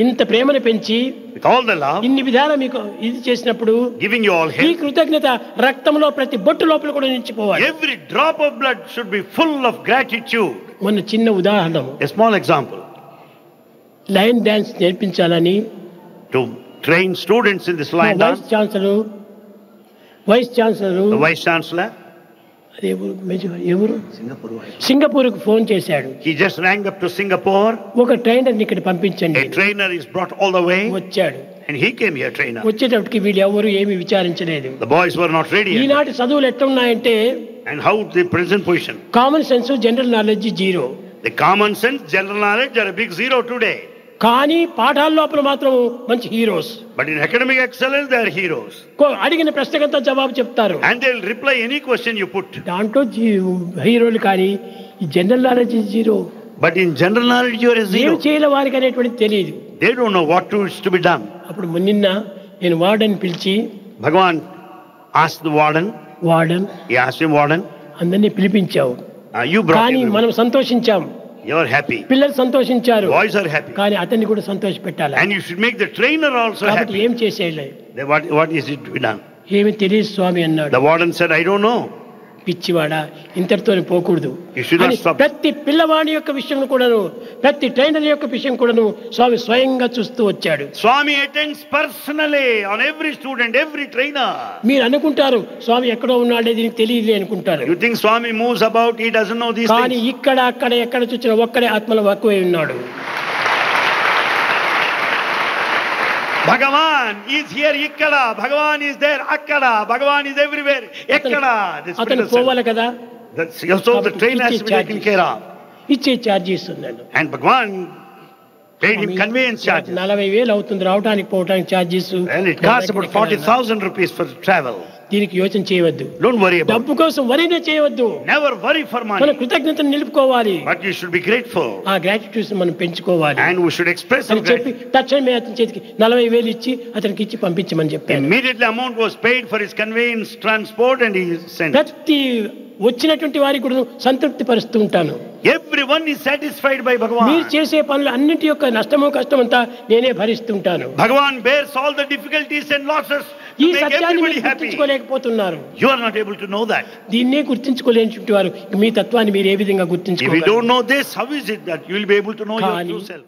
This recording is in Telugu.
ఇంత ప్రేమను పెంచి with all the love, ఇన్ని విధాల మీకు ఇది చేసినప్పుడు giving you all ఈ help. కృతజ్ఞత రక్తంలో ప్రతి బొట్టు లోపల కూడా నిలిచిపోవాలి. Every drop of blood should be full of gratitude. మొన్న చిన్న ఉదాహరణ, A small example. Line dance నేర్పించాలని To train students in this line dance, vice chancellor the vice chancellor, అదే ఎవరు సింగపూర్కు ఫోన్ చేశాడు. he just rang up to Singapore. ఒక ట్రైనర్ని ఇక్కడ పంపించండి. A trainer is brought all the way, వచ్చాడు. and he came here, trainer. వచ్చేటప్పటికి వీళ్ళు ఎవరు ఏమి విచారించలేదు. The boys were not ready yet. ఈనాటి చదువులు ఎట్లున్నాయంటే And how the present position? Common sense, general knowledge zero. The common sense, general knowledge are a big zero today. కానీ పాఠాల లోపల మాత్రం మంచి heroes. But in academic excellence, they are heroes. అడిగిన ప్రశ్నకంతా జవాబు చెప్తారు. And they'll reply any question you put. దాంట్లో హీరోలు, కానీ ఈ general knowledge zero. But in general knowledge, you are a ఏం zero. చేయాలి వారికి అనేటువంటి తెలియదు. They don't know what is to be done. అప్పుడు నిన్న నేను వార్డెన్ పిలిచి, Bhagavan asked the warden. He asked him, warden, అందరినీ పిలిపించావు. you brought కానీ him. మనం సంతోషించాం, You are happy. పిల్లలు సంతోషించారు, Boys are happy. కానీ అతన్ని కూడా సంతోష పెట్టాలి. And you should make the trainer also కాబట్టి happy. ఏం చేసేయాలి? Then what is it to be done? ఏమి తెలియదు స్వామి అన్నాడు. The warden said, I don't know. పిచ్చివాడా, ఇంతటితో పోకూడదు. You should not stop. ప్రతి పిల్లవాడి యొక్క విషయం కూడాను, ప్రతి ట్రైనర్ యొక్క విషయం కూడాను స్వామి స్వయంగా చూస్తూ వచ్చాడు. Swami attends personally on every student, every trainer. మీరు అనుకుంటారు స్వామి ఎక్కడో ఉన్నాడే, దీనికి తెలియదులే అనుకుంటారు. You think Swami moves about, he doesn't know these కానీ things. ఇక్కడ అక్కడ ఎక్కడ చూసినా ఒక్కడే ఆత్మలో వక్కువై ఉన్నాడు. Bhagavan is here, ikkada. Bhagavan is there, akkada. Bhagavan is everywhere, ekkada. అతను పోవాలి కదా. That's also the train has to be taken care of. ఇచ్చే ఛార్జెస్ ఉన్నాను. And Bhagavan paid him conveyance charges. 40,000 అవుతుంది రావడానికి పోవడానికి charges. And it costs about 40,000 rupees for travel. దీనికి యోచన చేయవద్దు. Don't worry about it. డబ్బు కోసం వరినే చేయవద్దు. Never worry for మన money. కృతజ్ఞతను నిలుపుకోవాలి. But you should be grateful. ఆ గ్రాటిట్యూడ్స్ మనం పెంచుకోవాలి. And we should express some అని చెప్పి gratitude. తక్షణమే అతని చేతికి 40,000 ఇచ్చి అతనికి ఇచ్చి పంపించమని చెప్పాను. Immediately amount was paid for his conveyance transport and he sent. ప్రతి వచ్చినటువంటి వారికి కూడా సంతృప్తి పరుస్తూ ఉంటాను. Everyone is satisfied by మీరు Bhagavan. చేసే పనులు అన్నిటి యొక్క నష్టము కష్టమంతా నేనే భరిస్తుంటాను. Bhagavan bears all the difficulties and losses ఈ to make సత్యాన్ని everybody మీరు happy. గుర్తించుకోలేకపోతున్నారు. You are not able to know that. దీన్నే గుర్తించుకోలేని వారు మీ తత్వాన్ని మీరు ఏ విధంగా If you గుర్తించుకోగలరు? don't know this, how is it that you will be able to know your కానీ true self?